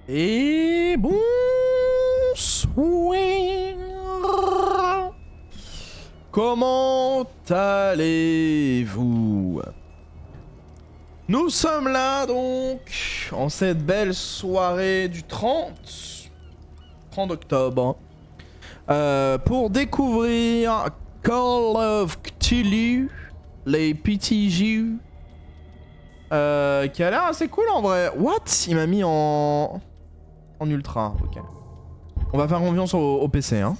Et bonsoir. Comment allez-vous? Nous sommes là donc en cette belle soirée du 30 octobre pour découvrir Call of Cthulhu, les petits jus, qui a l'air assez cool en vrai. What? Il m'a mis en ultra, ok. On va faire confiance au PC, hein.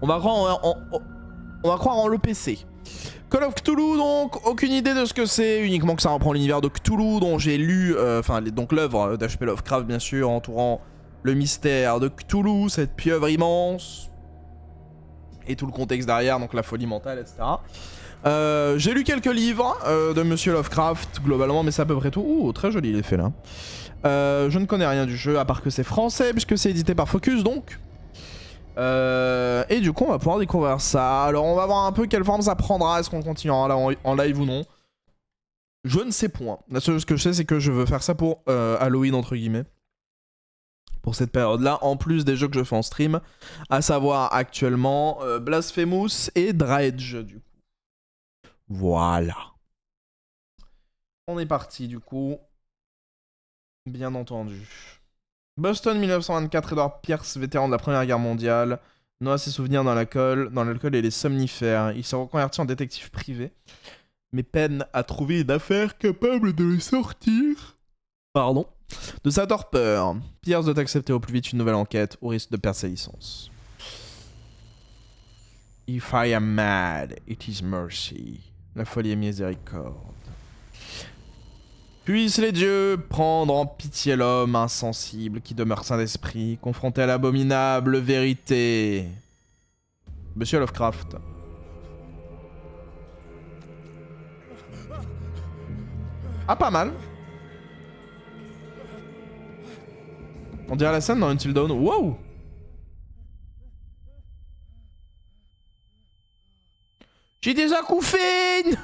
On va croire en le PC. Call of Cthulhu, donc, aucune idée de ce que c'est, uniquement que ça reprend l'univers de Cthulhu, dont j'ai lu, donc l'œuvre d'H.P. Lovecraft, bien sûr, entourant le mystère de Cthulhu, cette pieuvre immense, et tout le contexte derrière, donc la folie mentale, etc. J'ai lu quelques livres de Monsieur Lovecraft, globalement, mais c'est à peu près tout. Ouh, très joli l'effet là. Je ne connais rien du jeu, à part que c'est français, puisque c'est édité par Focus, donc. Et du coup, on va pouvoir découvrir ça. Alors, on va voir un peu quelle forme ça prendra. Est-ce qu'on continuera là en live ou non? Je ne sais point. La seule chose que je sais, c'est que je veux faire ça pour Halloween, entre guillemets. Pour cette période-là, en plus des jeux que je fais en stream. À savoir, actuellement, Blasphemous et Dredge, du coup. Voilà. On est parti, du coup. Bien entendu. Boston 1924, Edward Pierce, vétéran de la Première Guerre mondiale, noie ses souvenirs dans l'alcool et les somnifères. Il s'est reconverti en détective privé, mais peine à trouver une affaire capable de le sortir. Pardon. De sa torpeur. Pierce doit accepter au plus vite une nouvelle enquête, au risque de perdre sa licence. If I am mad, it is mercy. La folie est miséricorde. Puissent les dieux prendre en pitié l'homme insensible qui demeure saint d'esprit, confronté à l'abominable vérité. Monsieur Lovecraft. Ah, pas mal. On dirait la scène dans Until Dawn. Wow! J'ai des acouphènes.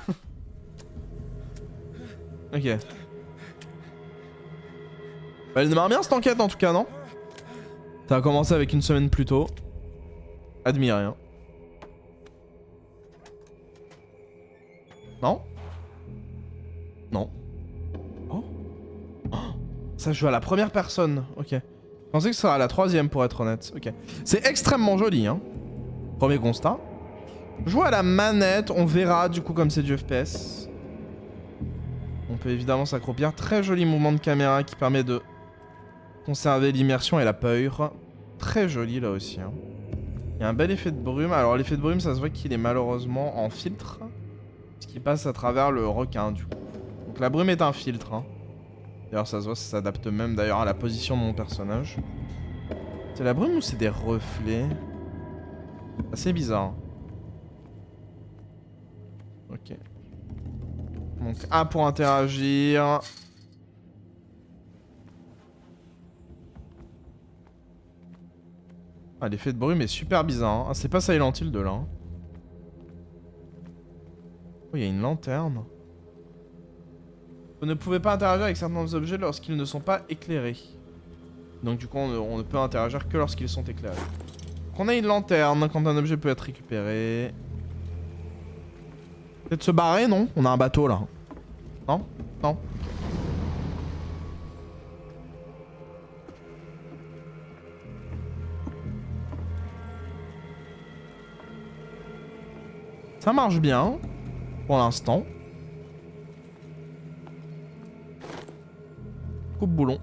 Ok. Bah, elle démarre bien cette enquête en tout cas, non? Ça a commencé avec une semaine plus tôt. Admiré, hein. Non? Non. Oh. Oh. Ça joue à la première personne. Ok. Je pensais que ce serait à la troisième pour être honnête. Ok. C'est extrêmement joli, hein. Premier constat. Jouer à la manette, on verra du coup comme c'est du FPS. On peut évidemment s'accroupir. Très joli mouvement de caméra qui permet de conserver l'immersion et la peur. Très joli là aussi, hein. Il y a un bel effet de brume. Alors l'effet de brume, ça se voit qu'il est malheureusement en filtre. Ce qui passe à travers le requin du coup. Donc la brume est un filtre, hein. D'ailleurs ça se voit, ça s'adapte même d'ailleurs à la position de mon personnage. C'est la brume ou c'est des reflets? Assez bizarre. Ok. Donc A pour interagir. Ah, l'effet de brume est super bizarre, hein. Ah, c'est pas Silent Hill 2 là, hein. Oh, il y a une lanterne. Vous ne pouvez pas interagir avec certains objets lorsqu'ils ne sont pas éclairés. Donc du coup, on ne peut interagir que lorsqu'ils sont éclairés. Donc, on a une lanterne quand un objet peut être récupéré. Peut-être se barrer, non? On a un bateau là. Non? Non? Ça marche bien, pour l'instant. Coupe-boulon.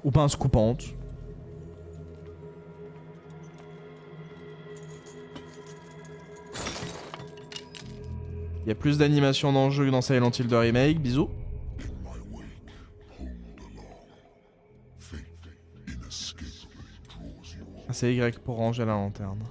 Ou pince coupante. Il y a plus d'animation dans le jeu que dans Silent Hill 2 Remake, bisous. Ah, c'est Y pour ranger la lanterne.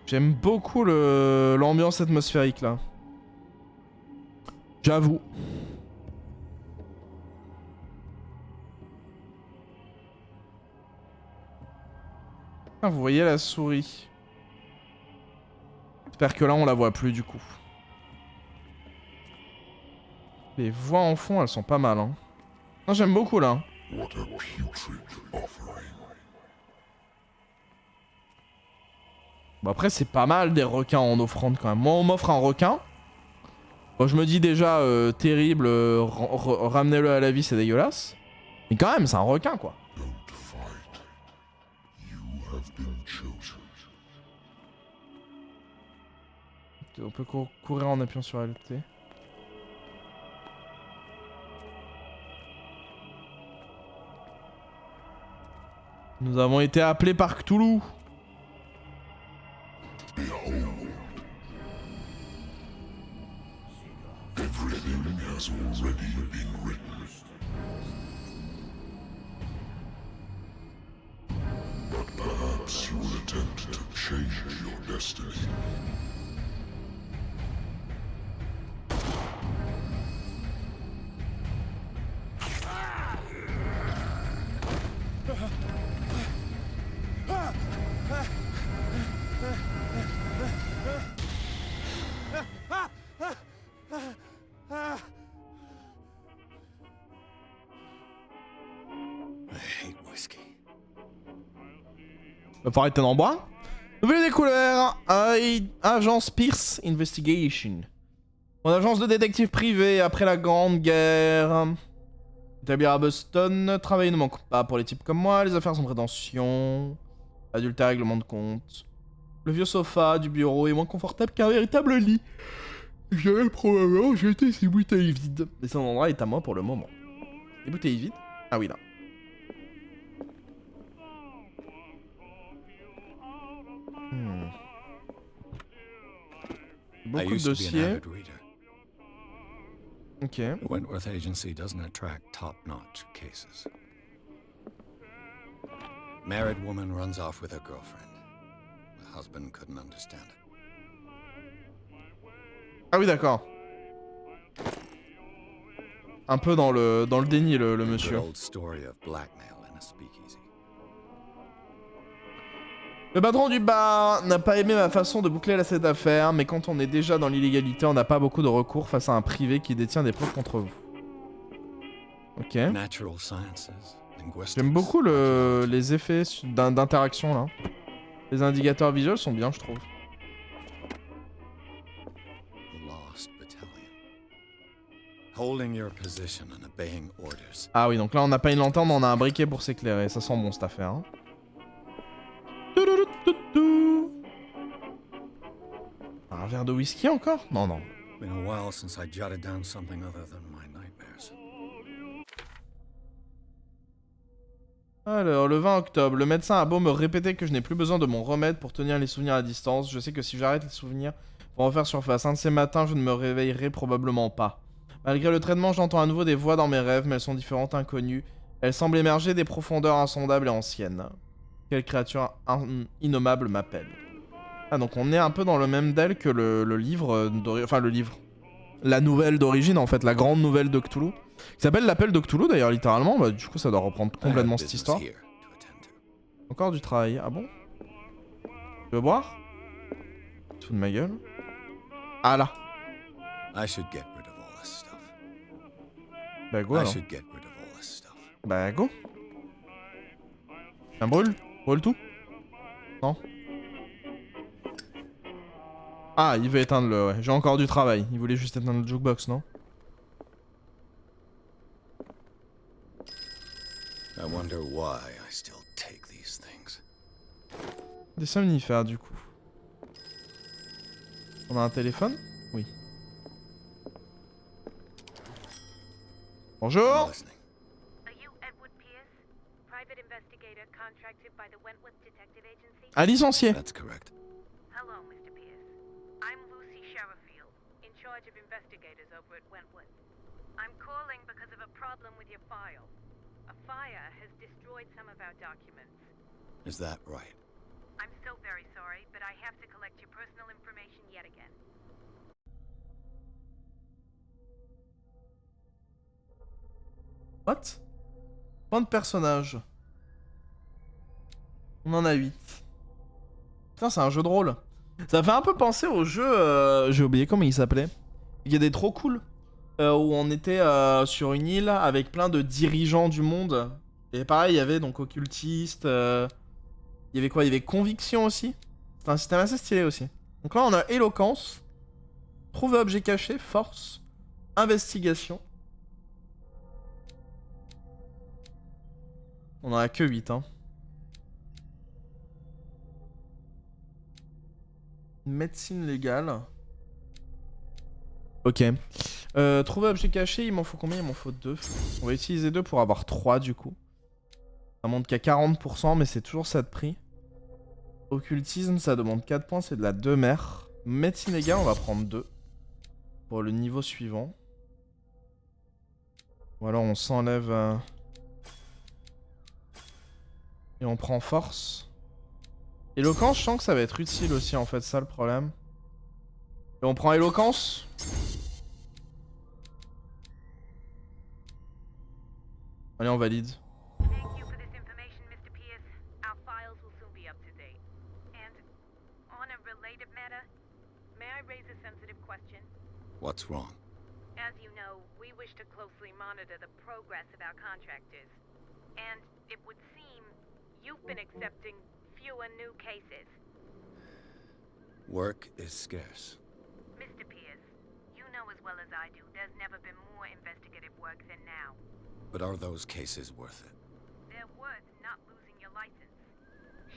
J'aime beaucoup l'ambiance atmosphérique là. J'avoue. Ah, vous voyez la souris. J'espère que là on la voit plus du coup. Les voix en fond elles sont pas mal hein. Ah, j'aime beaucoup là. Bon après c'est pas mal des requins en offrande quand même. Moi on m'offre un requin. Bon je me dis déjà terrible, ramenez-le à la vie c'est dégueulasse. Mais quand même c'est un requin quoi. On peut courir en appuyant sur LT. Nous avons été appelés par Cthulhu. Everything has already been written. But perhaps you will attempt to change your destiny. Va falloir être en bois. Nouvelle découverte. Agence Pierce Investigation. Mon agence de détective privé après la Grande Guerre. Établir à Boston. Travail ne manque pas pour les types comme moi. Les affaires sans prétention. Adultère, règlement de compte. Le vieux sofa du bureau est moins confortable qu'un véritable lit. J'avais probablement jeté ces bouteilles vides. Et cet endroit est à moi pour le moment. Les bouteilles vides? Ah oui là. Beaucoup de dossiers. Ok. Wentworth Agency doesn't attract top-notch cases. Married woman runs off with her girlfriend. The husband couldn't understand it. Ah oui d'accord. Un peu dans le déni le monsieur. Good old story of blackmail in a speakeasy. Le patron du bar n'a pas aimé ma façon de boucler cette affaire, mais quand on est déjà dans l'illégalité, on n'a pas beaucoup de recours face à un privé qui détient des preuves contre vous. Ok. J'aime beaucoup les effets d'interaction là. Les indicateurs visuels sont bien, je trouve. Ah oui, donc là on n'a pas une lanterne, on a un briquet pour s'éclairer. Ça sent bon cette affaire. Hein. Un verre de whisky encore? Non, non. Alors, le 20 octobre, le médecin a beau me répéter que je n'ai plus besoin de mon remède pour tenir les souvenirs à distance. Je sais que si j'arrête les souvenirs pour refaire surface, un de ces matins, je ne me réveillerai probablement pas. Malgré le traitement, j'entends à nouveau des voix dans mes rêves, mais elles sont différentes, inconnues. Elles semblent émerger des profondeurs insondables et anciennes. Quelle créature innommable m'appelle. Ah, donc on est un peu dans le même DEL que le livre enfin, le livre. La nouvelle d'origine, en fait, la grande nouvelle de Cthulhu. Qui s'appelle l'appel de Cthulhu, d'ailleurs, littéralement. Bah, du coup, ça doit reprendre complètement cette histoire. Encore du travail. Ah bon? Tu veux boire? Tout de ma gueule. Ah là. Bah go alors. Bah go. Tiens, brûle. Brûle tout. Non. Ah, il veut éteindre le... Ouais. J'ai encore du travail. Il voulait juste éteindre le jukebox, non? Des somnifères, du coup. On a un téléphone? Oui. Bonjour. À licencier. I'm calling because of a problem with your file. A fire has destroyed some of our documents. Is that right? I'm so very sorry, but I have to collect your personal information yet again. What? Point de personnage. On en a 8. Putain, c'est un jeu de rôle. Ça fait un peu penser au jeu, j'ai oublié comment il s'appelait. Il y a des trop cool. Où on était sur une île avec plein de dirigeants du monde. Et pareil, il y avait donc occultiste. Il y avait quoi? Il y avait conviction aussi. C'était un système assez stylé aussi. Donc là, on a éloquence, trouver objet caché, force, investigation. On en a que 8, hein. Médecine légale. Ok. Trouver objet caché, il m'en faut combien? Il m'en faut 2. On va utiliser 2 pour avoir 3 du coup. Ça monte qu'à 40%, mais c'est toujours ça de prix. Occultisme, ça demande 4 points, c'est de la demeure. Médecine légale, on va prendre 2. Pour le niveau suivant. Ou alors on s'enlève... Et on prend force. Éloquence, je sens que ça va être utile aussi en fait, ça le problème. Et on prend éloquence. Allez, on valide. Thank you for this information, Mr. Pierce. Our files will soon be up to date. And on a related matter, may I raise a sensitive question? What's wrong? As you know, we wish to closely monitor the progress of our contractors. And it would seem you've been accepting fewer new cases. Work is scarce. Mr. Pierce, you know as well as I do, there's never been more investigative work than now. But are those cases worth it? They're worth not losing your license.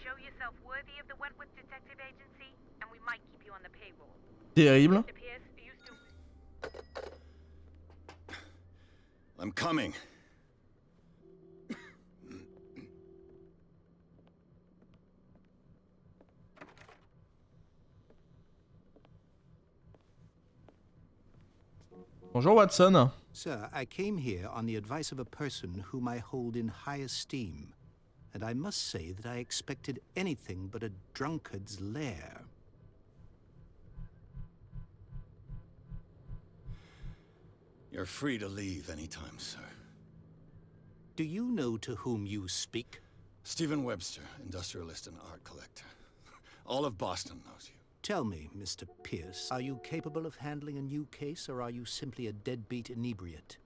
Show yourself worthy of the Wentworth Detective Agency, and we might keep you on the payroll. Terrible. Mr. Pierce, are you still... I'm coming. Bonjour Watson. Sir, I came here on the advice of a person whom I hold in high esteem, and I must say that I expected anything but a drunkard's lair. You're free to leave anytime, sir. Do you know to whom you speak? Stephen Webster, industrialist and art collector. All of Boston knows you. Tell me, Mr. Pierce, are you capable of handling a new case, or are you simply a deadbeat inebriate?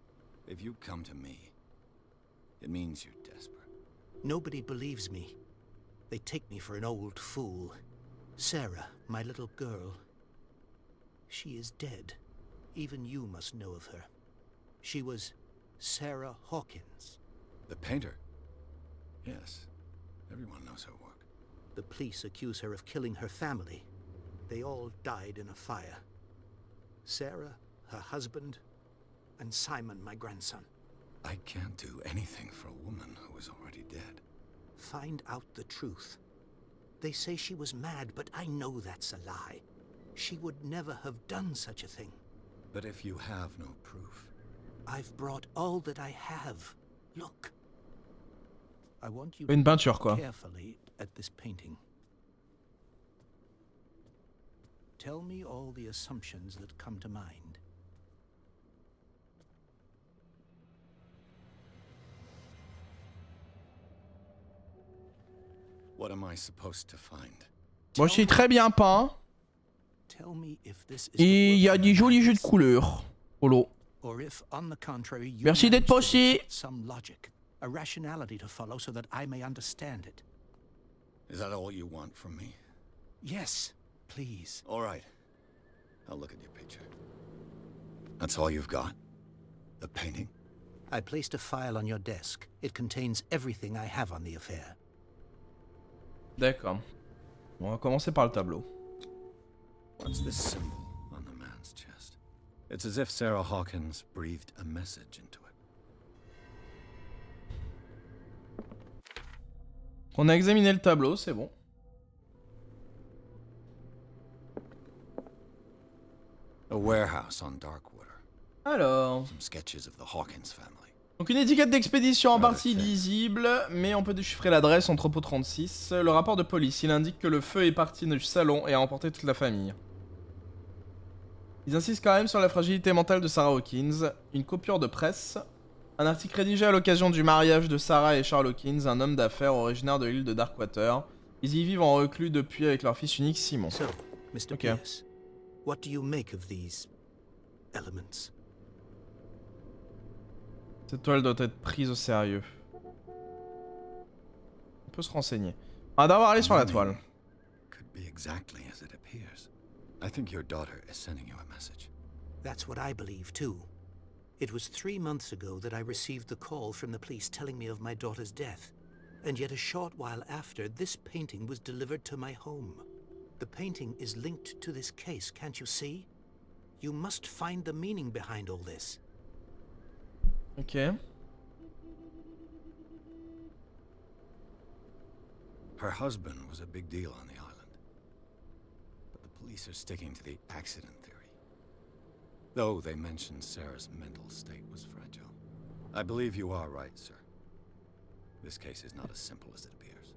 If you come to me, it means you're desperate. Nobody believes me. They take me for an old fool. Sarah, my little girl, she is dead. Even you must know of her. She was Sarah Hawkins. The painter? Yes. Everyone knows her work. The police accuse her of killing her family. They all died in a fire. Sarah, her husband, and Simon, my grandson. I can't do anything for a woman who is already dead. Find out the truth. They say she was mad, but I know that's a lie. She would never have done such a thing. But if you have no proof... I've brought all that I have. Look. I want you Une to peinture look quoi. carefully at this painting. Tell me all the assumptions that come to mind. What am I supposed to find? Moi je suis très bien peint. Tell me if this is Et il y a the des work of jolis my jeux de fancy, couleurs. Polo. or if, on the contrary, you Merci d'être manage to passé. detect some logic, a rationality to follow so that I may understand it. Is that all you want from me? Yes, please. All right. I'll look at your picture. That's all you've got? The painting? I placed a file on your desk. It contains everything I have on the affair. D'accord. On va commencer par le tableau. What's this symbol on the man's chest? It's as if Sarah Hawkins breathed a message into it. On a examiné le tableau, c'est bon. A warehouse on Darkwater. Alors... Some sketches of the Hawkins family. Donc une étiquette d'expédition en Ah, partie parfait. lisible, mais on peut déchiffrer l'adresse, entrepôt 36. Le rapport de police, il indique que le feu est parti du salon et a emporté toute la famille. Ils insistent quand même sur la fragilité mentale de Sarah Hawkins. Une coupure de presse. Un article rédigé à l'occasion du mariage de Sarah et Charles Hawkins, un homme d'affaires originaire de l'île de Darkwater. Ils y vivent en reclus depuis avec leur fils unique Simon. So, Mr. Okay. Pierce, what do you make of these elements? Cette toile doit être prise au sérieux. On peut se renseigner. On va d'abord aller sur la toile. Could be exactly as it appears. I think your daughter is sending you a message. That's what I believe, too. It was 3 months ago that I received the call from the police telling me of my daughter's death. And yet a short while after, this painting was delivered to my home. The painting is linked to this case, can't you see? You must find the meaning behind all this. Ok. Her husband was a big deal on the island. But the police are sticking to the accident theory. Though they mentioned Sarah's mental state was fragile. I believe you are right, sir. This case is not as simple as it appears.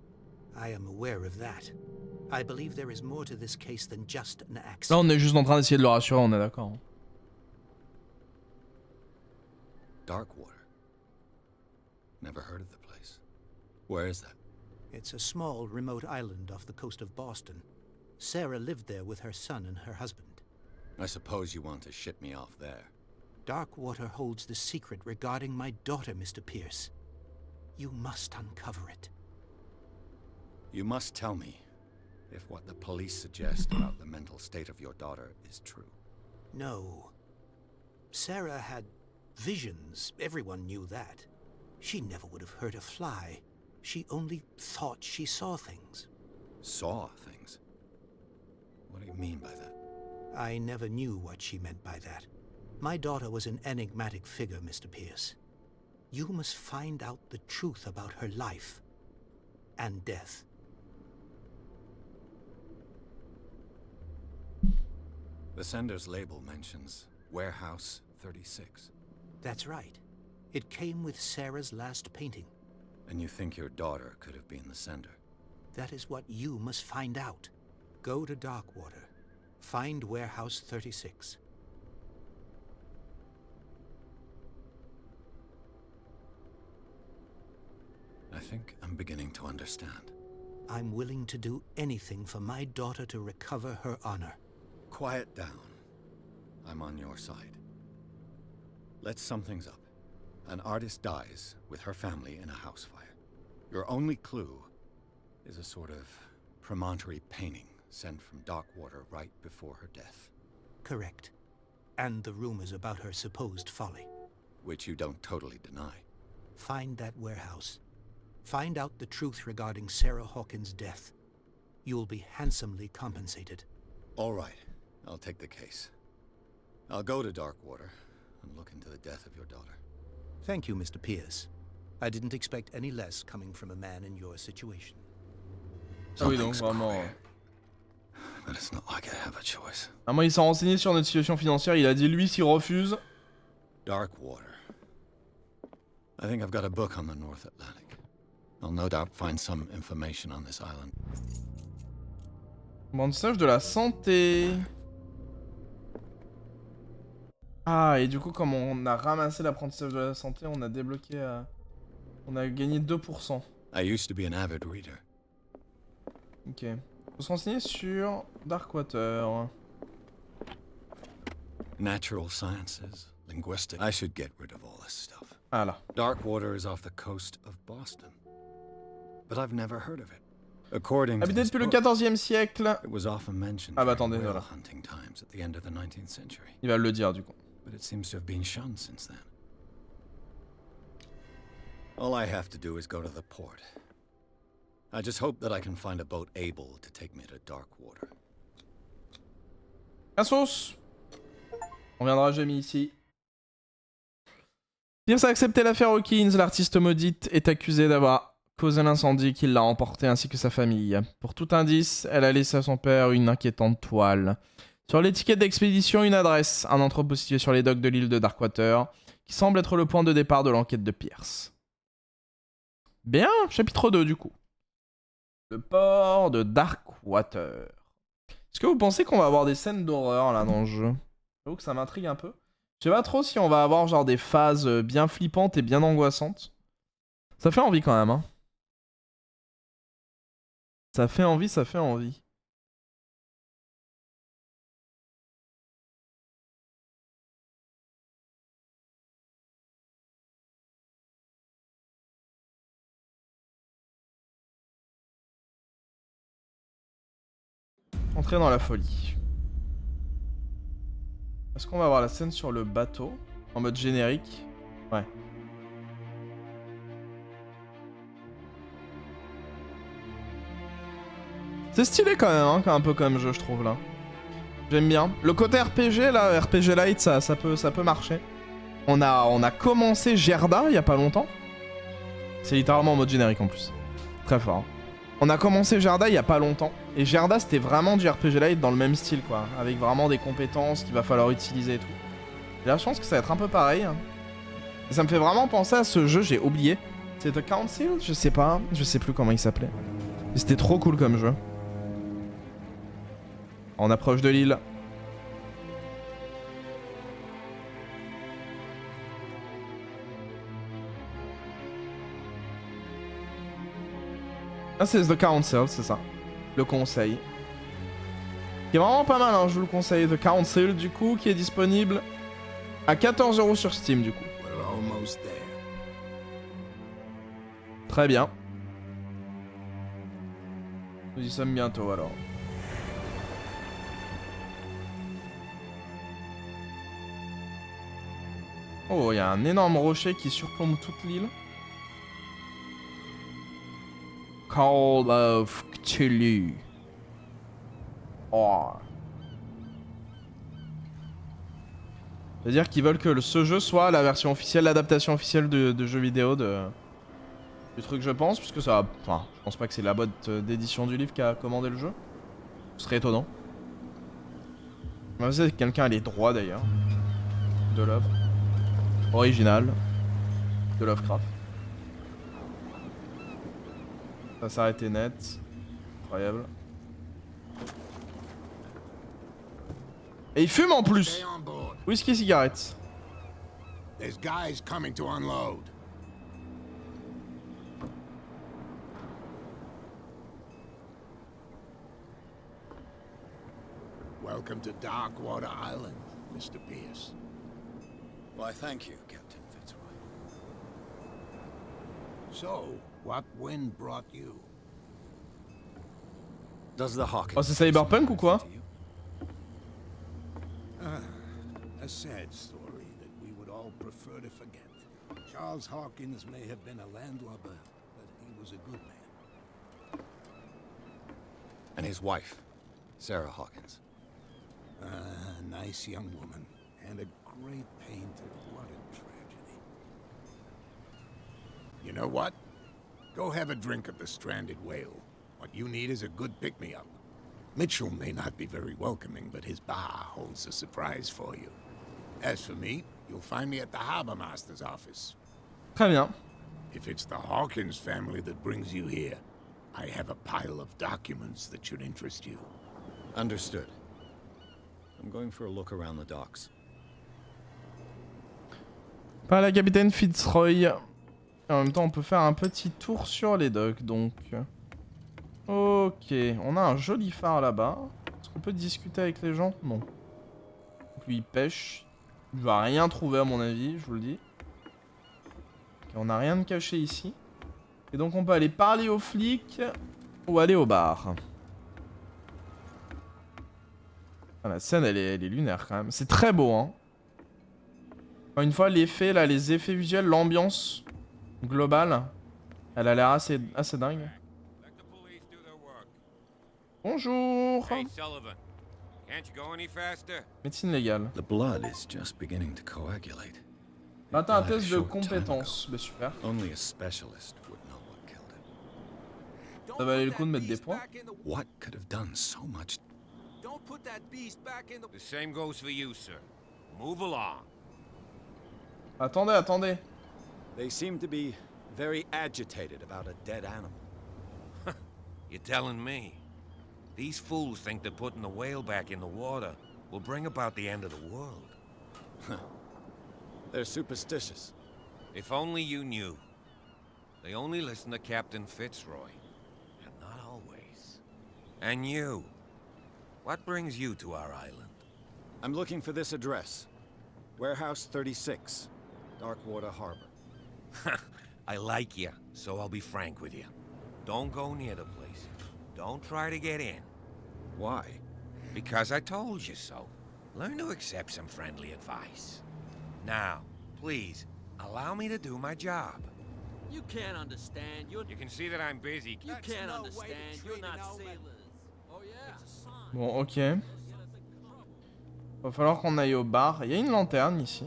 I am aware of that. I believe there is more to this case than just an Là, accident. on est juste en train d'essayer de le rassurer, on est d'accord. Darkwater. Never heard of the place. Where is that? It's a small, remote island off the coast of Boston. Sarah lived there with her son and her husband. I suppose you want to ship me off there. Darkwater holds the secret regarding my daughter, Mr. Pierce. You must uncover it. You must tell me if what the police suggest about the mental state of your daughter is true. No. Sarah had visions. Everyone knew that. She never would have hurt a fly. She only thought she saw things. Saw things? What do you mean by that? I never knew what she meant by that. My daughter was an enigmatic figure, Mr. Pierce. You must find out the truth about her life and death. The sender's label mentions Warehouse 36. That's right. It came with Sarah's last painting. And you think your daughter could have been the sender? That is what you must find out. Go to Darkwater. Find Warehouse 36. I think I'm beginning to understand. I'm willing to do anything for my daughter to recover her honor. Quiet down. I'm on your side. Let's sum things up. An artist dies with her family in a house fire. Your only clue is a sort of promontory painting sent from Darkwater right before her death. Correct. And the rumors about her supposed folly. Which you don't totally deny. Find that warehouse. Find out the truth regarding Sarah Hawkins' death. You'll be handsomely compensated. All right. I'll take the case. I'll go to Darkwater and look into the death of your daughter. Thank you, Mr. Pierce. I didn't expect any less coming from a man in your situation. Ah oui, donc Something's vraiment. queer, but it's not like I have a choice. Ah, moi, il s'est renseigné sur notre situation financière. Il a dit, lui, s'il refuse. Darkwater. I think I've got a book on the North Atlantic. I'll no doubt find some information on this island. Apprentissage de la santé. Ah, et du coup, comme on a ramassé l'apprentissage de la santé, on a débloqué. On a gagné 2%. I used to be an avid reader. Ok. Faut se renseigner sur Darkwater. Natural sciences, linguistics. I should get rid of all this stuff. Ah là. Darkwater is off the coast of Boston. But I've never heard of it. According to Habité this depuis le book, 14e siècle. it was often mentioned Ah bah during attendez, whale voilà. hunting times at the end of the 19th century. Il va le dire du coup. But it seems to have been shunned since then. All I have to do is go to the port. I just hope that I can find a boat able to take me to Darkwater. Cassos. On viendra jamais ici. Pierce a accepté l'affaire Hawkins. L'artiste maudite est accusée d'avoir causé l'incendie qui l'a emporté ainsi que sa famille. Pour tout indice, elle a laissé à son père une inquiétante toile. Sur l'étiquette d'expédition, une adresse, un entrepôt situé sur les docks de l'île de Darkwater, qui semble être le point de départ de l'enquête de Pierce. Bien, chapitre 2 du coup. Le port de Darkwater. Est-ce que vous pensez qu'on va avoir des scènes d'horreur là dans le jeu? J'avoue que ça m'intrigue un peu. Je sais pas trop si on va avoir genre des phases bien flippantes et bien angoissantes. Ça fait envie quand même, hein. Ça fait envie, ça fait envie. Entrer dans la folie. Est-ce qu'on va avoir la scène sur le bateau en mode générique? Ouais. C'est stylé quand même, hein, un peu comme jeu, je trouve là. J'aime bien. Le côté RPG là, RPG Light, ça peut marcher. On a commencé Gerda il y a pas longtemps. C'est littéralement en mode générique en plus. Très fort. On a commencé Gerda il y a pas longtemps. Et Gerda c'était vraiment du RPG Light dans le même style quoi. Avec vraiment des compétences qu'il va falloir utiliser et tout. Et là je pense que ça va être un peu pareil. Hein. Et ça me fait vraiment penser à ce jeu, j'ai oublié. C'est The Council? Je sais pas. Je sais plus comment il s'appelait. C'était trop cool comme jeu. On approche de l'île. Ah c'est The Council, c'est ça. Le conseil. Qui est vraiment pas mal, hein, je vous le conseille. The Council du coup, qui est disponible à 14 € sur Steam du coup. Très bien. Nous y sommes bientôt alors. Oh, il y a un énorme rocher qui surplombe toute l'île. Call of Cthulhu. Oh. C'est-à-dire qu'ils veulent que ce jeu soit la version officielle, l'adaptation officielle de jeux vidéo du truc, je pense, puisque ça. Enfin, je pense pas que c'est la boîte d'édition du livre qui a commandé le jeu. Ce serait étonnant. On va voir si quelqu'un a les droits d'ailleurs de l'œuvre originale de Lovecraft. Ça s'est arrêté net. Incroyable. Et il fume en plus. Whisky cigarette. There's guys coming to unload. Welcome to Darkwater Island, Mr. Pierce. Why, thank you, Captain Fitzroy. So, what wind brought you? Does the Hawkins... Oh, c'est Cyberpunk ou quoi? A sad story that we would all prefer to forget. Charles Hawkins may have been a landlubber, but he was a good man. And his wife, Sarah Hawkins. A nice young woman, and a great painter. What a tragedy. You know what? Go have a drink at the Stranded Whale. What you need is a good pick-me-up. Mitchell may not be very welcoming, but his bar holds a surprise for you. As for me, you'll find me at the Harbor Master's office. Très bien. If it's the Hawkins family that brings you here, I have a pile of documents that should interest you. Understood. I'm going for a look around the docks. Par la capitaine Fitzroy. En même temps, on peut faire un petit tour sur les docks, donc. Ok, on a un joli phare là-bas. Est-ce qu'on peut discuter avec les gens? Non. Donc lui, il pêche. Il va rien trouver à mon avis, je vous le dis. Ok, on n'a rien de caché ici. Et donc on peut aller parler aux flics ou aller au bar. Ah, la scène, elle est lunaire quand même. C'est très beau, hein. Encore une fois, l'effet, là, les effets visuels, l'ambiance globale, elle a l'air assez dingue. Bonjour. Hey, Sullivan. Can't you go any faster? Médecine légale. The blood is just beginning to coagulate. Bah t'as un It died a test de short time compétence. ago. Bah super. Only a specialist would know what killed it. Ça valait le coup de mettre des points. What could have done so much? Don't put that beast back in the same goes for you, sir. Move along. Attendez. They seem to be very agitated about a dead animal. You're telling me? These fools think that putting the whale back in the water will bring about the end of the world. They're superstitious. If only you knew. They only listen to Captain Fitzroy. And not always. And you? What brings you to our island? I'm looking for this address. Warehouse 36, Darkwater Harbor. I like you, so I'll be frank with you. Don't go near the place. Don't try to get in. Why? Because I told you so. Learn to accept some friendly advice. Now, please, allow me to do my job. You can't understand. You can see that I'm busy. You can't understand. You're not sailors. Oh yeah. Bon, ok. Va falloir qu'on aille au bar. Il y a une lanterne ici.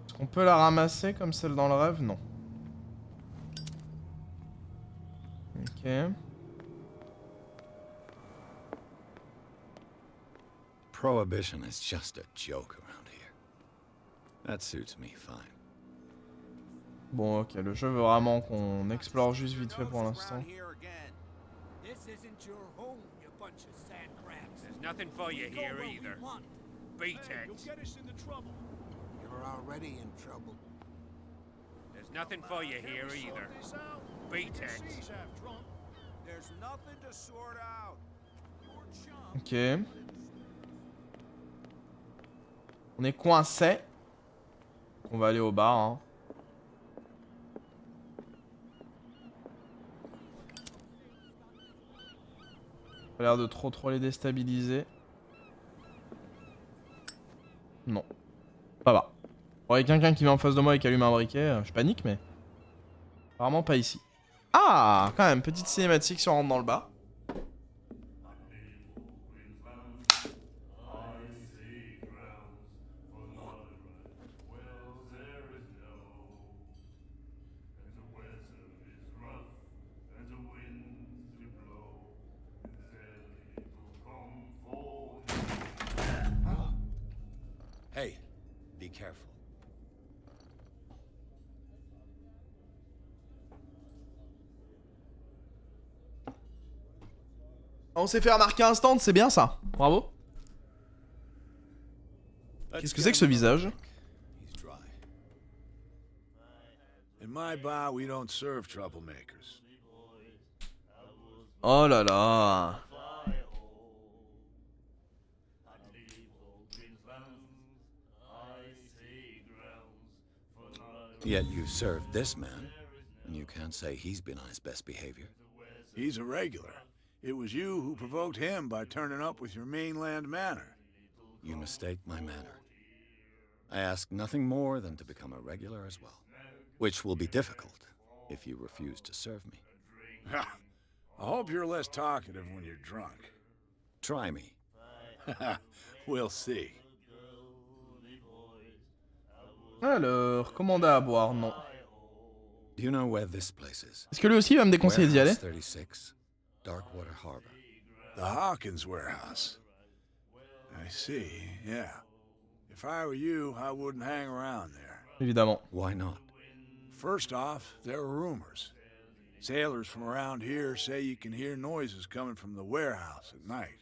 Est-ce qu'on peut la ramasser comme celle dans le rêve? Non. Ok. Prohibition is just a joke around here. That suits me fine. Bon, ok. Le jeu veut vraiment qu'on explore juste vite fait pour l'instant. This isn't your home, you bunch of sand crabs. There's nothing for you here either. Beat it. Get us into trouble. You're already in trouble. There's nothing for you here either. Beat it. There's nothing to sort out. Ok. On est coincé. On va aller au bar, hein. Pas l'air de trop les déstabiliser. Non. Ça va. Bon, il y a quelqu'un qui vient en face de moi et qui allume un briquet, je panique, mais... Apparemment pas ici. Ah, quand même, petite cinématique si on rentre dans le bar. Hey, be careful. On s'est fait remarquer un stand, c'est bien ça. Bravo. Qu'est-ce que c'est que ce visage? He's dry. In my bar, we don't serve troublemakers. Oh là là. Yet you served this man, and you can't say he's been on his best behavior. He's a regular. It was you who provoked him by turning up with your mainland manner. You mistake my manner. I ask nothing more than to become a regular as well, which will be difficult if you refuse to serve me. I hope you're less talkative when you're drunk. Try me. We'll see. Alors, commander à boire, non. Do you know where this place is? Est-ce que lui aussi va me déconseiller d'y aller? Warehouse 36, Darkwater Harbor. The Hawkins warehouse. I see, yeah. If I were you, I wouldn't hang around there. Évidemment. Why not? First off, there are rumors. Sailors from around here say you can hear noises coming from the warehouse at night.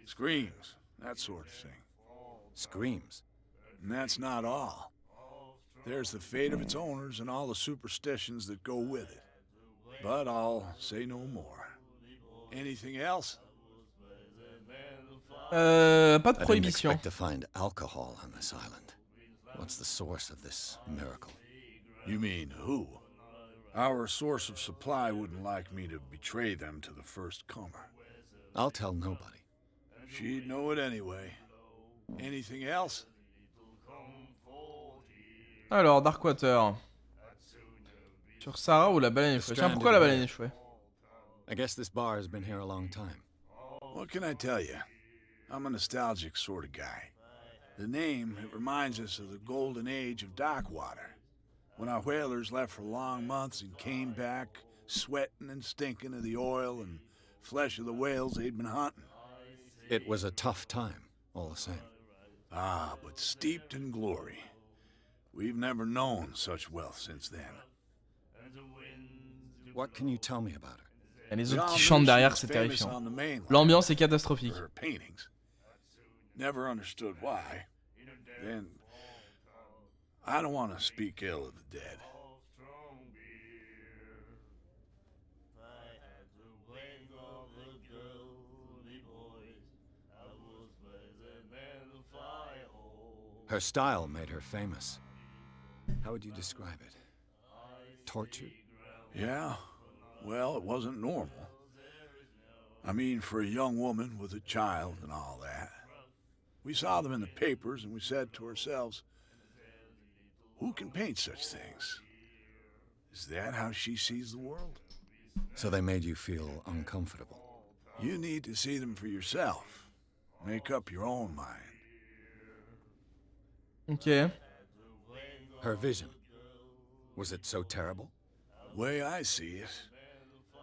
Screams, that sort of thing. Screams. And that's not all. There's the fate of its owners and all the superstitions that go with it. But I'll say no more. Anything else? Pas de I didn't prohibition. expect to find alcohol on this island. What's the source of this miracle? You mean who? Our source of supply wouldn't like me to betray them to the first comer. I'll tell nobody. She'd know it anyway. Anything else? Alors, Darkwater. Sur Sarah ou la baleine échouée? Tiens, pourquoi la baleine échouée? I guess this bar has been here a long time. What can I tell you? I'm a nostalgic sort of guy. The name, it reminds us of the golden age of Darkwater, when our whalers left for long months and came back sweating and stinking of the oil and flesh of the whales they'd been hunting. It was a tough time, all the same. Ah, but steeped in glory. We've never known such wealth since then. What can you tell me about her? Et les We autres all qui knew chantent she derrière, was c'est famous terrifiant. on the mainland L'ambiance est catastrophique. for her paintings. Never understood why. Then, I don't want to speak ill of the dead. Her style made her famous. How would you describe it? Tortured? Yeah, well, it wasn't normal. I mean, for a young woman with a child and all that. We saw them in the papers and we said to ourselves, who can paint such things? Is that how she sees the world? So they made you feel uncomfortable. You need to see them for yourself. Make up your own mind. Ok. Her vision. Was it so terrible? The way I see it,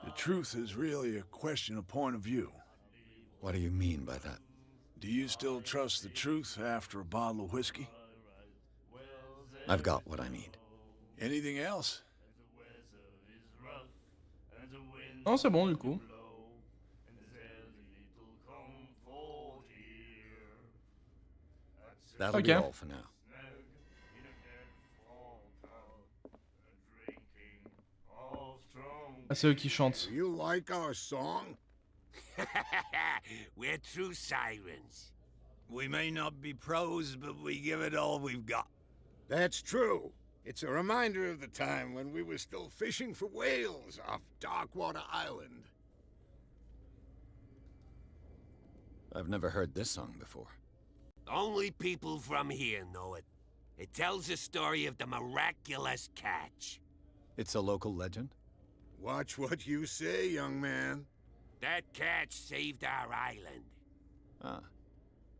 the truth is really a question of point of view. What do you mean by that? Do you still trust the truth after a bottle of whiskey? I've got what I need. Anything else? Non, c'est bon du coup. That'll be Okay. all for now. Ah, c'est eux qui chantent. Do you like our song? We're true sirens. We may not be pros, but we give it all we've got. That's true. It's a reminder of the time when we were still fishing for whales off Darkwater Island. I've never heard this song before. Only people from here know it. It tells the story of the miraculous catch. It's a local legend? Watch what you say, young man. That catch saved our island. Ah.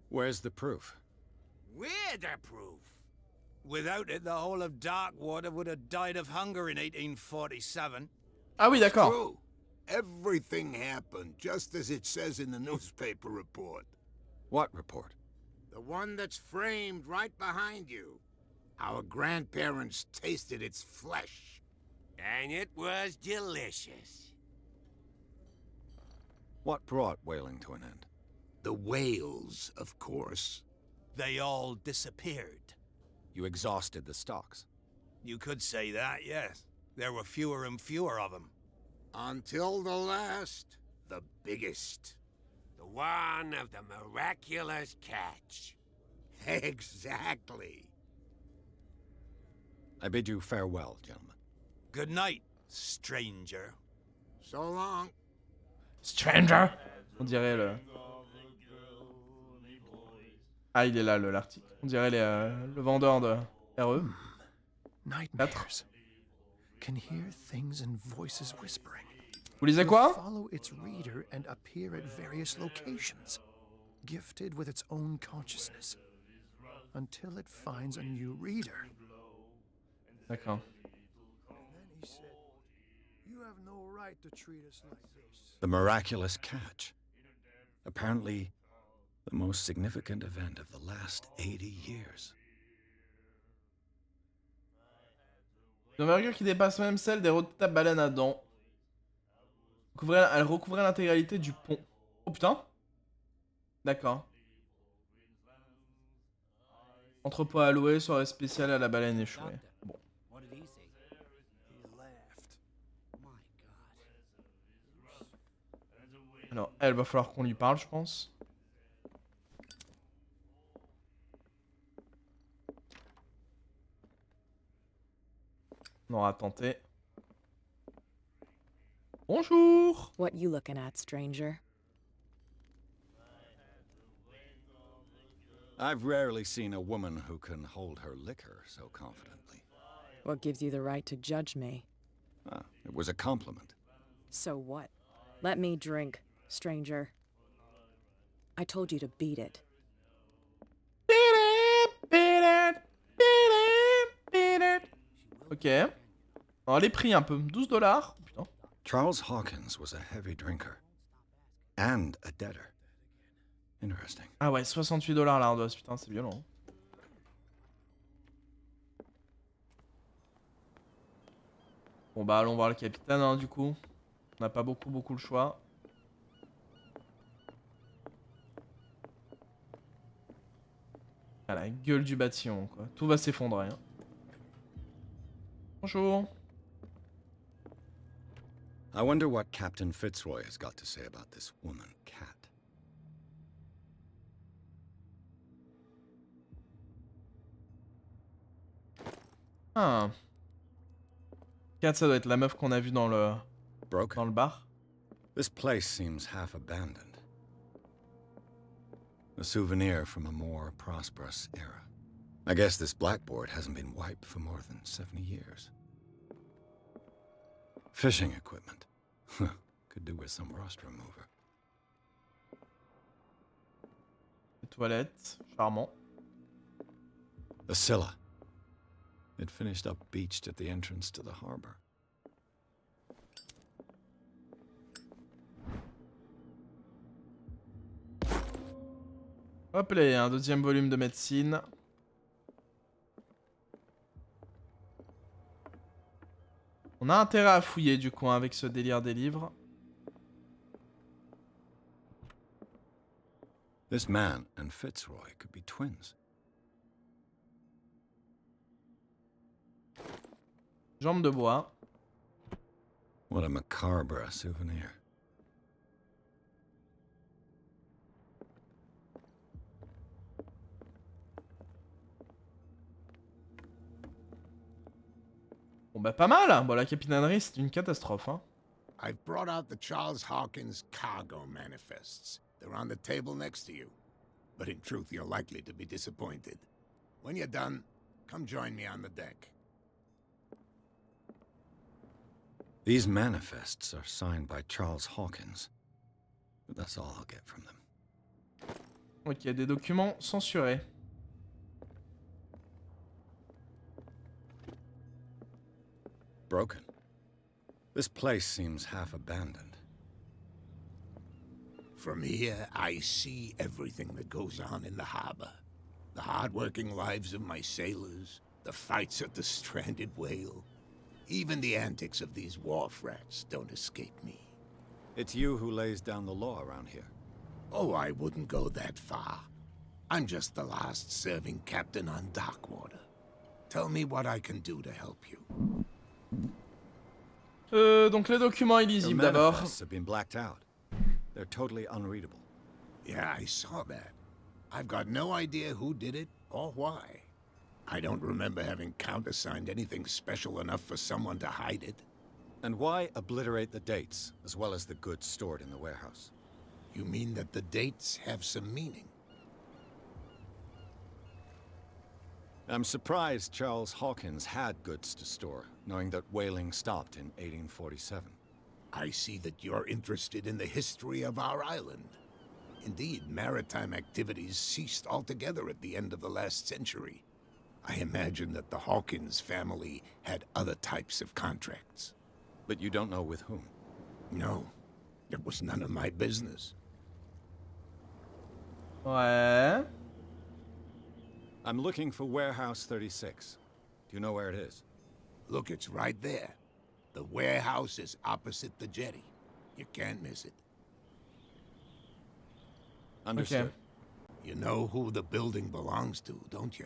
Where's the proof? We're the proof. Without it, the whole of Darkwater would have died of hunger in 1847. Ah oui, d'accord. True. Everything happened just as it says in the newspaper report. What report? The one that's framed right behind you. Our grandparents tasted its flesh. And it was delicious. What brought whaling to an end? The whales, of course. They all disappeared. You exhausted the stocks. You could say that, yes. There were fewer and fewer of them. Until the last, the biggest. The one of the miraculous catch. Exactly. I bid you farewell, gentlemen. Good night, stranger. So long. Stranger. On dirait le. Ah, il est là, l'article. On dirait le vendeur de RE. Nightmares. Can hear things and voices whispering. Vous lisez Will quoi? follow its reader and appear at various locations, gifted with its own consciousness, until it finds a new reader. D'accord. Then he said, "You have no right to treat us like this." The miraculous catch. Apparently, the most significant event of the last 80 years. D'envergure qui dépasse même celle des redoutables baleines à dents. Elle recouvrait l'intégralité du pont. Oh putain. D'accord. Entrepôt à louer, soirée spéciale à la baleine échouée. Bon. What did he say? He laughed. My God. Alors, elle va falloir qu'on lui parle, je pense. On aura tenté. Bonjour. What you looking at, stranger? I've rarely seen a woman who can hold her liquor so confidently. What gives you the right to judge me? Ah, it was a compliment. So what? Let me drink, stranger. I told you to beat it. Ok. Alors les prix un peu. 12 $. Putain. Charles Hawkins was a heavy drinker. And a debtor. Interesting. Ah ouais, 68 $ l'ardoise. Putain, c'est violent. Bon bah allons voir le capitaine hein, du coup. On n'a pas beaucoup le choix. Ah la gueule du bâtiment quoi. Tout va s'effondrer. Hein. Bonjour. I wonder what Captain Fitzroy has got to say about this woman, Cat. Ah. 4, ça doit être la meuf qu'on a vue dans le Broken. bar. This place seems half abandoned. A souvenir from a more prosperous era. I guess this blackboard hasn't been wiped for more than 70 years. Fishing equipment. Could do with some rust remover. Les toilettes, charmant. The Scylla. It finished up beached at the entrance to the harbor. Hop là, un deuxième volume de médecine. On a intérêt à fouiller du coup avec ce délire des livres. This man and Fitzroy could be twins. Jambe de bois. What a macabre souvenir. Bon bah pas mal. Bon, la capitainerie c'est une catastrophe. Hein. I've brought out the Charles Hawkins cargo manifests. They're on the table next to you. But in truth, you're likely to be disappointed. When you're done, come join me on the deck. These manifests are signed by Charles Hawkins. But that's all I'll get from them. Ok, des documents censurés. Broken. This place seems half abandoned. From here, I see everything that goes on in the harbor. The hard-working lives of my sailors, the fights at the stranded whale. Even the antics of these wharf rats don't escape me. It's you who lays down the law around here. Oh, I wouldn't go that far. I'm just the last serving captain on Darkwater. Tell me what I can do to help you. Donc les documents illisibles Your d'abord. manifests have been blacked out. They're totally unreadable. Yeah, I saw that. I've got no idea who did it or why. I don't remember having countersigned anything special enough for someone to hide it. And why obliterate the dates, as well as the goods stored in the warehouse? You mean that the dates have some meaning? I'm surprised Charles Hawkins had goods to store, knowing that whaling stopped in 1847. I see that you're interested in the history of our island. Indeed, maritime activities ceased altogether at the end of the last century. I imagine that the Hawkins family had other types of contracts. But you don't know with whom? No, it was none of my business. Ouais. I'm looking for Warehouse 36. Do you know where it is? Look, it's right there. The warehouse is opposite the jetty. You can't miss it. Understood. Okay. You know who the building belongs to, don't you?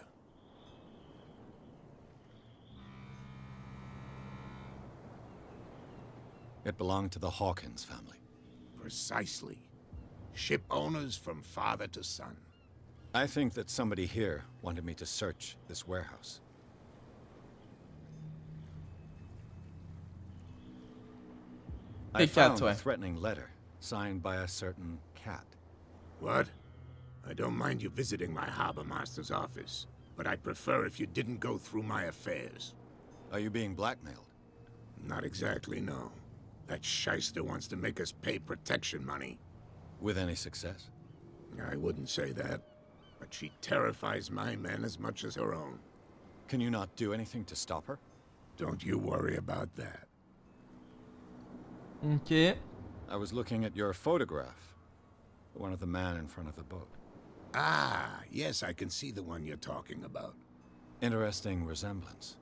It belonged to the Hawkins family. Precisely. Ship owners from father to son. I think that somebody here wanted me to search this warehouse. I found a threatening letter, signed by a certain cat. What? I don't mind you visiting my harbor master's office, but I'd prefer if you didn't go through my affairs. Are you being blackmailed? Not exactly, no. That shyster wants to make us pay protection money. With any success? I wouldn't say that, but she terrifies my men as much as her own. Can you not do anything to stop her? Don't you worry about that. Ok. I was looking at your photograph. The one of the man in front of the boat. Ah, yes, I can see the one you're talking about. Interesting resemblance.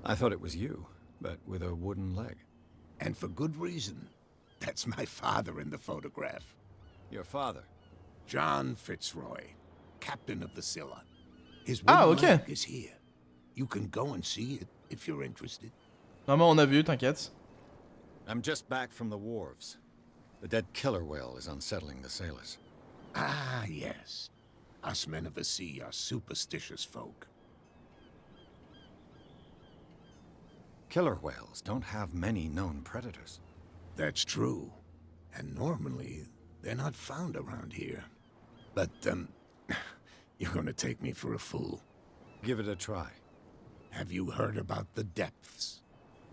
I thought it was you, but with a wooden leg. And for good reason. That's my father in the photograph. Your father? John Fitzroy, captain of the Scylla. His wooden leg is here. You can go and see it if you're interested. Non mais on a vu, t'inquiète. I'm just back from the wharves. The dead killer whale is unsettling the sailors. Ah, yes. Us men of the sea are superstitious folk. Killer whales don't have many known predators. That's true. And normally, they're not found around here. But, you're gonna take me for a fool. Give it a try. Have you heard about the depths?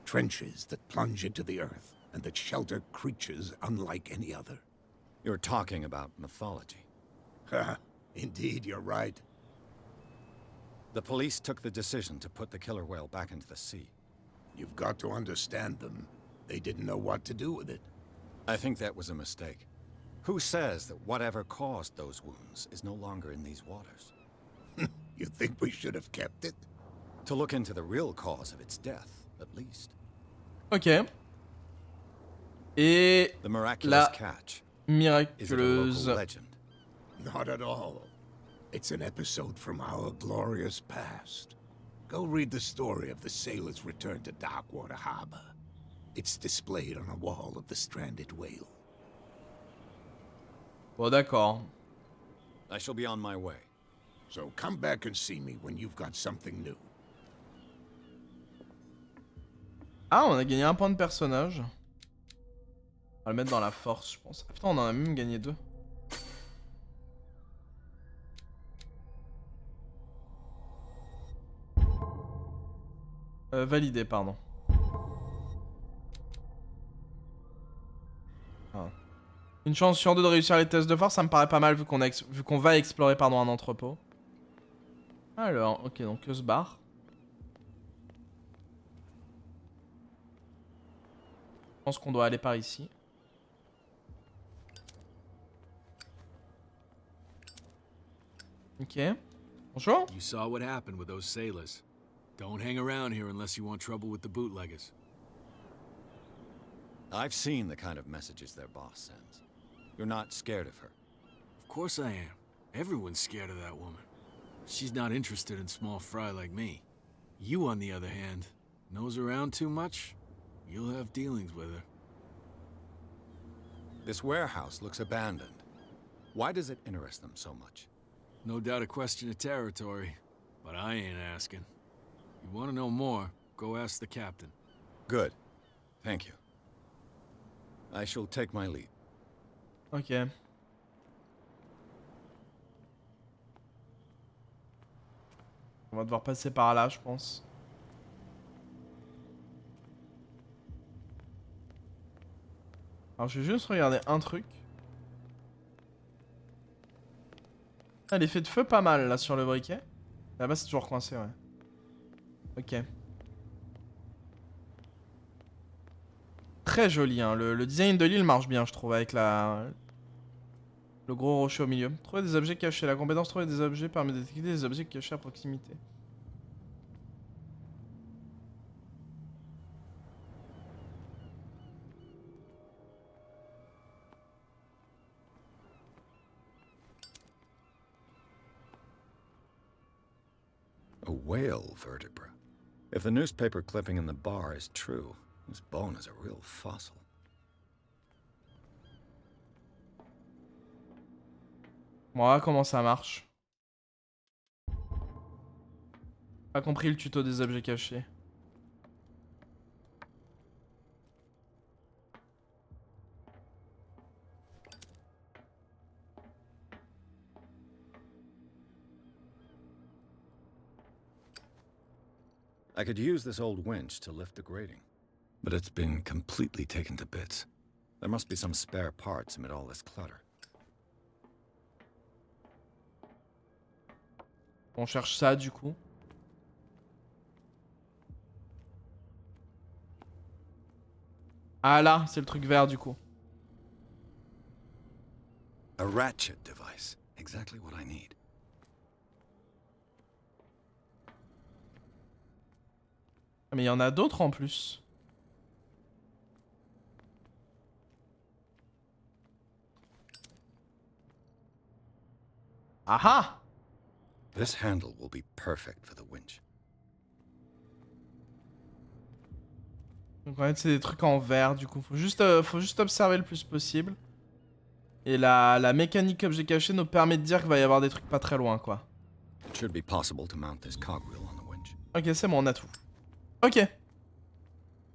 Trenches that plunge into the earth and that shelter creatures unlike any other. You're talking about mythology. Ha! Indeed, you're right. The police took the decision to put the killer whale back into the sea. You've got to understand them. They didn't know what to do with it. I think that was a mistake. Who says that whatever caused those wounds is no longer in these waters? You think we should have kept it? To look into the real cause of its death, at least. Ok. Et The miraculous la catch. Is it a miraculeuse. local legend? Not at all. It's an episode from our glorious past. Go read the story of the sailor's return to Darkwater Harbor. It's displayed on a wall of the stranded whale. Bon, d'accord. I shall be on my way. So come back and see me when you've got something new. Ah, on a gagné un point de personnage. On va le mettre dans la force, je pense. Ah, putain, on en a même gagné 2. Validé, pardon. Ah. Une chance sur 2 de réussir les tests de force, ça me paraît pas mal vu qu'on va explorer pardon, un entrepôt. Alors, ok, donc que se barre. Je pense qu'on doit aller par ici. Ok. Bonjour. You saw what happened with those sailors. Don't hang around here unless you want trouble with the bootleggers. I've seen the kind of messages their boss sends. You're not scared of her. Of course I am. Everyone's scared of that woman. She's not interested in small fry like me. You, on the other hand, nose around too much, you'll have dealings with her. This warehouse looks abandoned. Why does it interest them so much? No doubt a question of territory, but I ain't asking. You want to know more, go ask the captain. Good. Thank you. I shall take my leave. Ok. On va devoir passer par là, je pense. Alors, je vais juste regarder un truc. Ah, l'effet de feu, pas mal, là, sur le briquet. Là-bas, c'est toujours coincé, ouais. Ok. Très joli, hein. Le design de l'île marche bien, je trouve, avec le gros rocher au milieu. Trouver des objets cachés. La compétence trouver des objets permet de détecter des objets cachés à proximité. A whale vertebra. If the newspaper clipping in the bar is true, this bone is a real fossil. Voilà comment ça marche. Pas compris le tuto des objets cachés. I could use this old winch to lift the grating, but it's been completely taken to bits. There must be some spare parts amid all this clutter. On cherche ça du coup. Ah là, c'est le truc vert du coup. A ratchet device. Exactly what I need. Mais il y en a d'autres en plus. Aha! This handle will be perfect for the winch. Donc en fait c'est des trucs en verre du coup. Faut juste observer le plus possible. Et la mécanique objet caché nous permet de dire qu'il va y avoir des trucs pas très loin quoi. It should be possible to mount this cogwheel on the winch. Ok c'est bon on a tout. Ok.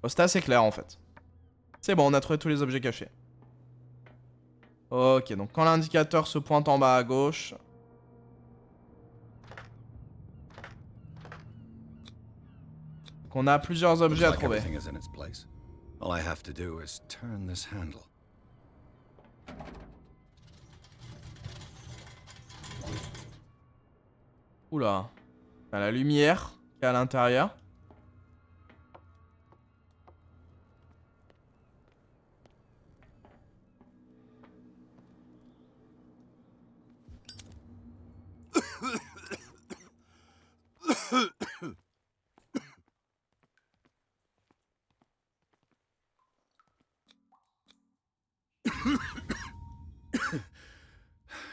Oh, c'était assez clair en fait. C'est bon, on a trouvé tous les objets cachés. Ok, donc quand l'indicateur se pointe en bas à gauche... Donc on a plusieurs objets à trouver. All I have to do is turn this handle. Oula. T'as la lumière qui est à l'intérieur.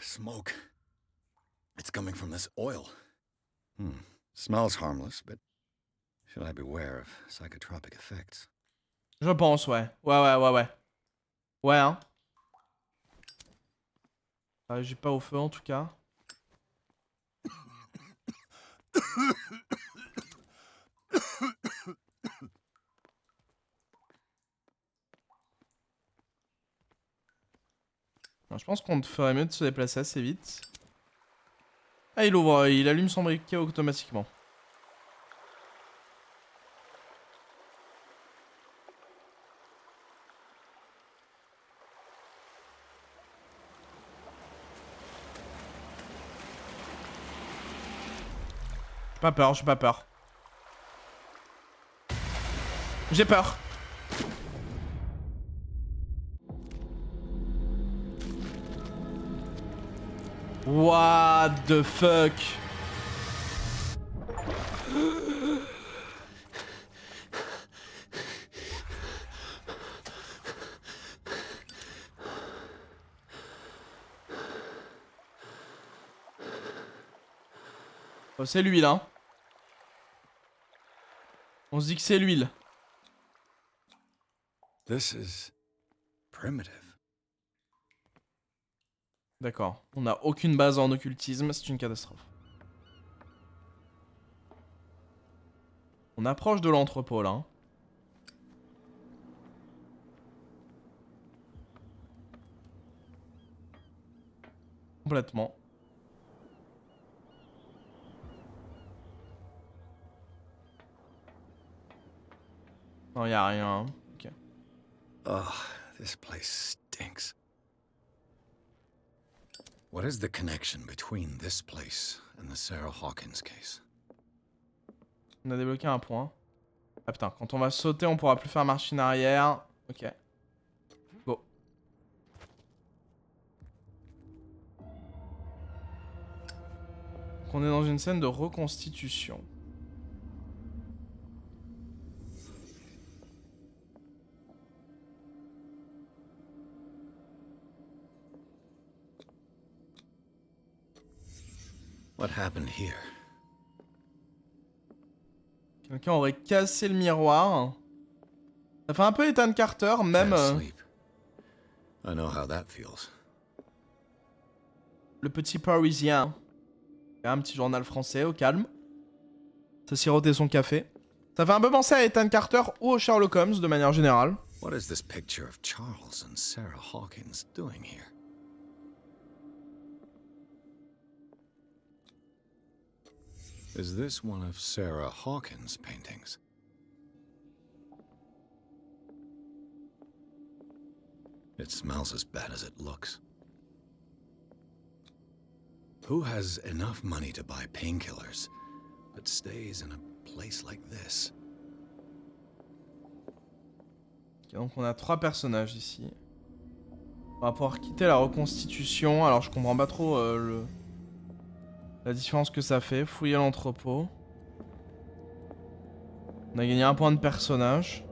Smoke. It's coming from this oil. Smells harmless, but should I beware of psychotropic effects? Je pense, ouais. Ouais. Ouais, hein. Ça réagit pas au feu en tout cas. Alors, je pense qu'on ferait mieux de se déplacer assez vite. Ah, il ouvre, il allume son briquet automatiquement. J'ai pas peur. J'ai peur. What the fuck? Oh, c'est l'huile, hein. On se dit que c'est l'huile. This is primitive. D'accord. On n'a aucune base en occultisme, c'est une catastrophe. On approche de l'entrepôt là. Hein. Complètement. Non, y a rien. Hein. Ok. Oh, this place stinks. What is the connection between this place and the Sarah Hawkins case? On a débloqué un point. Ah putain, quand on va sauter, on pourra plus faire machine arrière. Ok. Go. Donc on est dans une scène de reconstitution. What happened here? Quelqu'un aurait cassé le miroir. Ça fait un peu Ethan Carter, même. I know how that feels. Le petit Parisien. Un petit journal français, au calme. Ça sirotait son café. Ça fait un peu penser à Ethan Carter ou au Sherlock Holmes de manière générale. What is this picture of Charles and Sarah Hawkins doing here? Is this one of Sarah Hawkins' paintings? It smells as bad as it looks. Who has enough money to buy painkillers, but stays in a place like this? Okay, donc on a 3 personnages ici. On va pouvoir quitter la reconstitution. Alors je comprends pas trop la différence que ça fait. Fouiller l'entrepôt. On a gagné un point de personnage.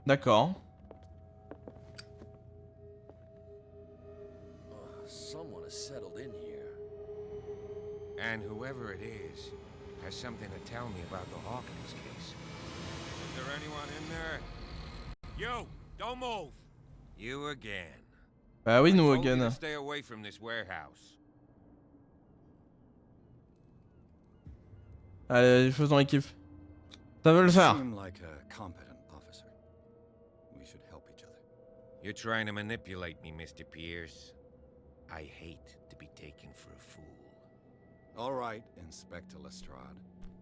D'accord. Someone has settled in here. And whoever it is has something to tell me about the Hawkins case. Is there anyone in there? You! Don't move! You again. Bah oui, nous I told you again. to stay away from this warehouse. Allez, faisons équipe. Ça veut le faire. Seem like a competent officer. We should help each other. You're trying to manipulate me, Mr. Pierce. I hate to be taken for a fool. All right, Inspector Lestrade.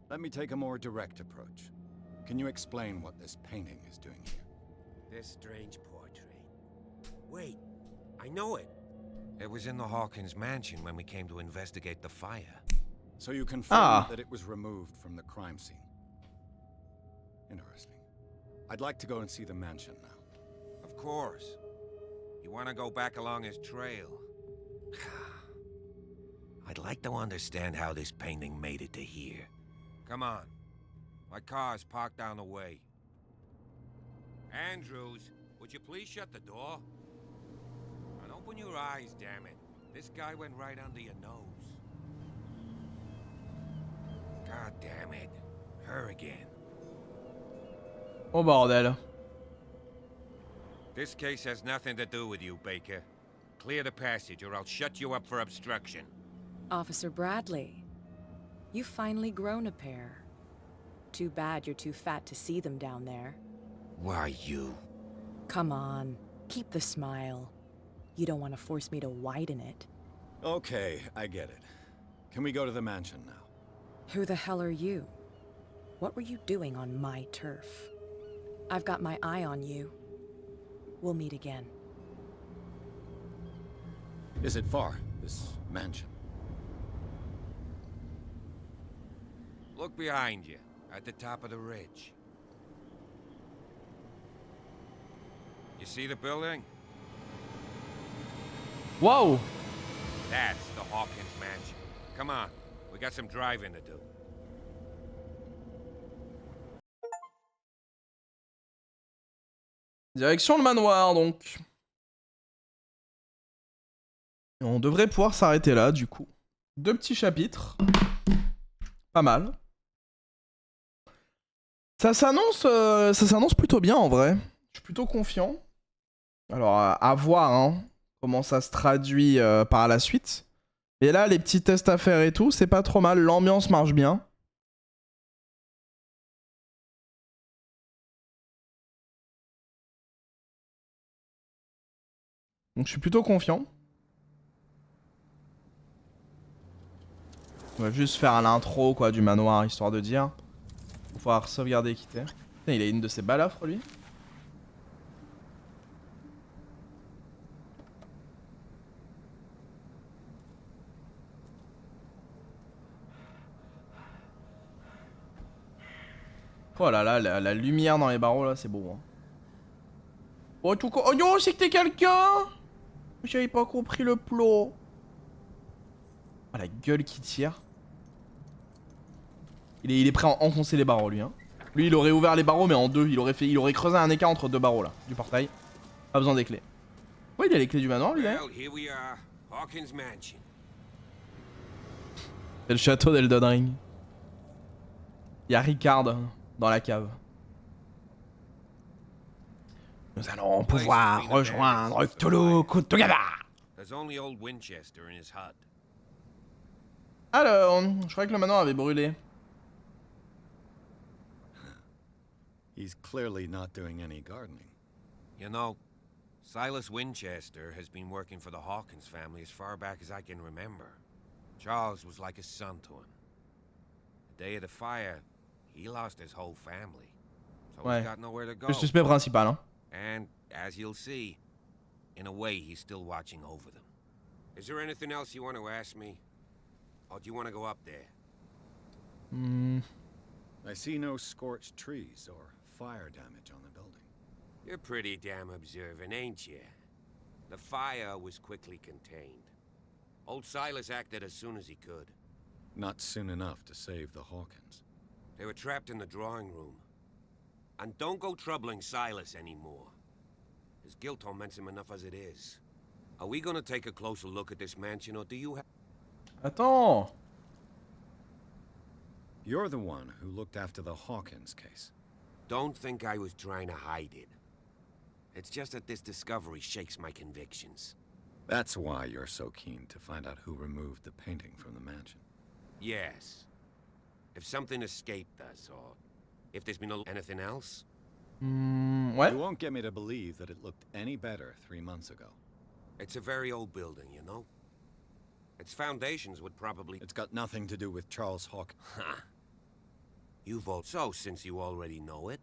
Let me take a more direct approach. Can you explain what this painting is doing here? This strange portrait. Wait, I know it. It was in the Hawkins mansion when we came to investigate the fire. So you confirm that it was removed from the crime scene. Interesting. I'd like to go and see the mansion now. Of course. You want to go back along his trail? I'd like to understand how this painting made it to here. Come on. My car's parked down the way. Andrews, would you please shut the door? And open your eyes, damn it. This guy went right under your nose. God damn it. Her again. Oh bordel. This case has nothing to do with you, Baker. Clear the passage or I'll shut you up for obstruction. Officer Bradley, you've finally grown a pair. Too bad you're too fat to see them down there. Why you? Come on, keep the smile. You don't want to force me to widen it. Okay, I get it. Can we go to the mansion now? Who the hell are you? What were you doing on my turf? I've got my eye on you. We'll meet again. Is it far, this mansion? Look behind you, at the top of the ridge. You see the building? Wow. That's the Hawkins mansion. Come on, we got some driving to do. Direction le manoir donc. Et on devrait pouvoir s'arrêter là du coup. 2 petits chapitres. Pas mal. Ça s'annonce plutôt bien en vrai. Je suis plutôt confiant. Alors à voir hein, comment ça se traduit par la suite. Mais là les petits tests à faire et tout, c'est pas trop mal. L'ambiance marche bien. Donc je suis plutôt confiant. On va juste faire l'intro quoi du manoir histoire de dire. Faut pouvoir sauvegarder et quitter. Putain, il a une de ses balafres lui. Oh là là, la lumière dans les barreaux là, c'est beau. Hein. Oh tout co... Oh yo, c'est que t'es quelqu'un. J'avais pas compris le plot. Oh la gueule qui tire. Il est prêt à enfoncer les barreaux lui hein. Lui il aurait ouvert les barreaux mais en deux. Il aurait creusé un écart entre 2 barreaux là, du portail. Pas besoin des clés. Ouais il a les clés du manoir lui d'ailleurs. C'est le château d'Elden Ring. Il y a Ricard dans la cave. Nous allons pouvoir rejoindre Cthulhu together. Alors, je croyais que le manoir avait brûlé. He's clearly not doing any gardening. You know, Silas Winchester has been working for the Hawkins family as far back as I can remember. Charles was like a son to him. The day of the fire, he lost his whole family. So he's got nowhere to go. Le suspect principal, hein. And, as you'll see, in a way, he's still watching over them. Is there anything else you want to ask me? Or do you want to go up there? I see no scorched trees or fire damage on the building. You're pretty damn observant, ain't you? The fire was quickly contained. Old Silas acted as soon as he could. Not soon enough to save the Hawkins. They were trapped in the drawing room. And don't go troubling Silas anymore. His guilt torments him enough as it is. Are we gonna take a closer look at this mansion, or do you have... Attends. You're the one who looked after the Hawkins case. Don't think I was trying to hide it. It's just that this discovery shakes my convictions. That's why you're so keen to find out who removed the painting from the mansion. Yes. If something escaped us, or if there's been anything else. Ouais. You won't get me to believe that it looked any better 3 months ago. It's a very old building, you know? Its foundations would probably... It's got nothing to do with Charles Hawkins. Ha! You vote so, since you already know it.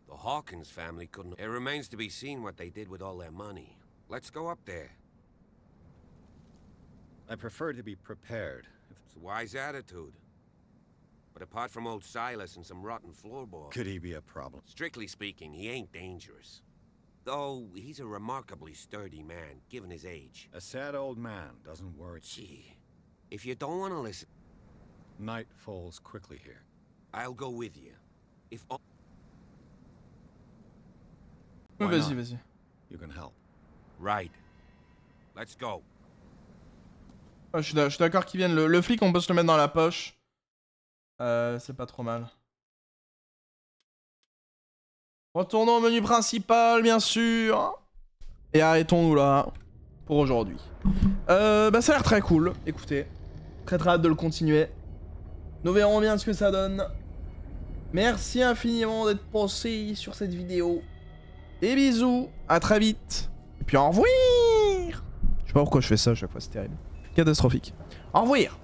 The Hawkins family couldn't... It remains to be seen what they did with all their money. Let's go up there. I prefer to be prepared. It's a wise attitude. But apart from old Silas and some rotten floorboards... Could he be a problem? Strictly speaking, he ain't dangerous. Though, he's a remarkably sturdy man, given his age. A sad old man doesn't worry. Gee, if you don't want to listen... Night falls quickly here. I'll go with you. If... Vas-y, vas-y. You can help. Right. Let's go. Ah, je suis d'accord qu'ils viennent. Le flic, on peut se le mettre dans la poche. C'est pas trop mal. Retournons au menu principal, bien sûr. Et arrêtons-nous là pour aujourd'hui. Bah ça a l'air très cool, écoutez. Très hâte de le continuer. Nous verrons bien ce que ça donne. Merci infiniment d'être passé sur cette vidéo. Des bisous, à très vite. Et puis au revoir. Je sais pas pourquoi je fais ça à chaque fois, c'est terrible. Catastrophique. Au revoir.